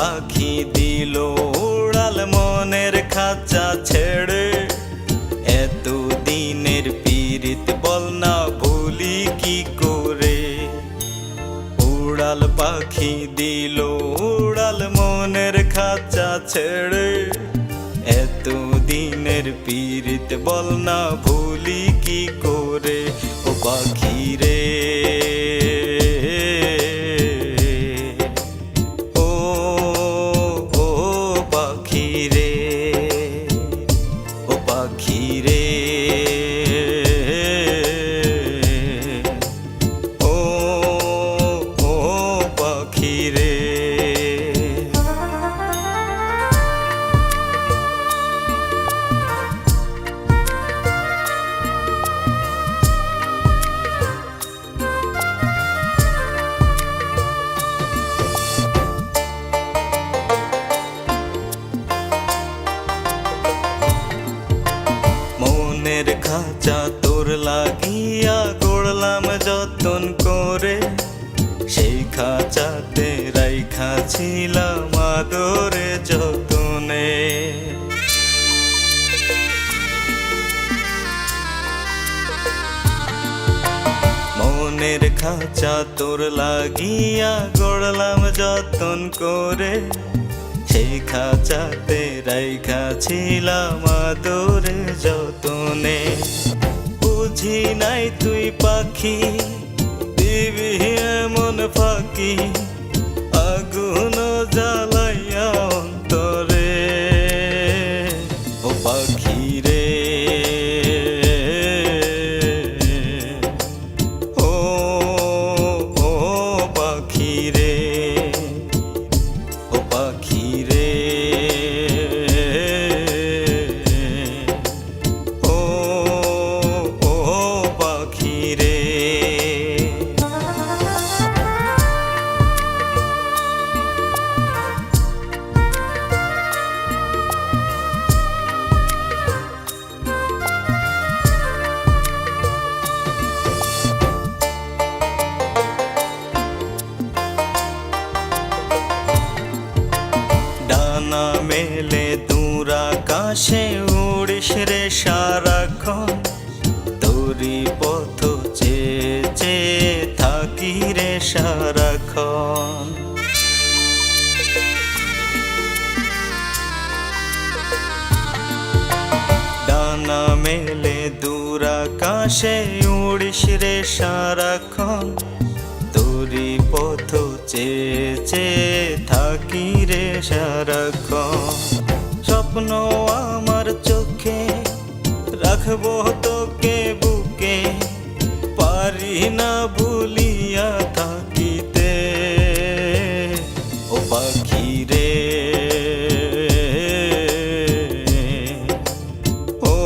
পাখি দিল উড়াল মনের খাঁচা ছেড়ে। এত দিনের পীড়িত বল না ভুলি কি করে। উড়াল পাখি দিল উড়াল মনের খাঁচা ছেড়ে। এত দিনের পীড়িত বল না ভুলি কি করে। ও পাখি রে মনের খাঁচা তোর লাগিয়া গড়লাম যতন করে। সেই খাঁচাতে রাইখাছিলাম আদরে যতনে। মনের খাঁচা তোর লাগিয়া গড়লাম যতন করে। সেই খাঁচাতে রাইখাছিলাম আদরে যতনে। বুঝি নাই তুই পাখি দিবি এমন ফাঁকি, আগুন জ্বালাইয়া অন্তরে। ও পাখি রে ও ও পাখি রে ও পাখি রে ও ও পাখি রে। ডানা মেলে দূর আকাশে উড়িস রে সারাক্ষণ। তোরি পথ চেয়ে চেয়ে থাকি রে সারাক্ষণ। ডানা মেলে দূর আকাশে উড়িস রে সারাক্ষণ। তোরি পথ চেয়ে চেয়ে থাকি রে সারাক্ষণ। স্বপ্ন আমার চোখে রাখবো তোকে বুকে, পারি না ভুলিয়া থাকিতে। ও পাখি রে ও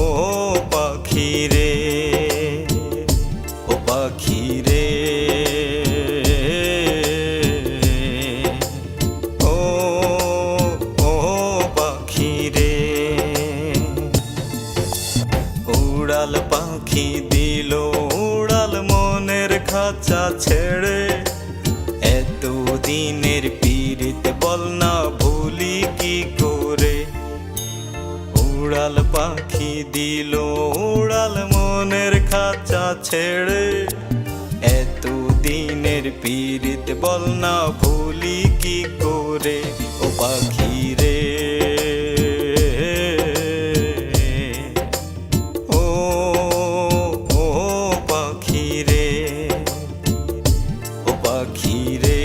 ও পাখি রে ও পাখি রে ও ও পাখি রে। উড়াল পাখি দিল উড়াল মনের খাঁচা ছেড়ে। এত দিনের পীড়িত বল না ভুলি কি করে। উড়াল পাখি দিল উড়াল মনের খাঁচা ছেড়ে। এত দিনের পীড়িত বল না ভুলি কি করে। ও পাখি রে ও ও পাখি রে ও পাখি রে।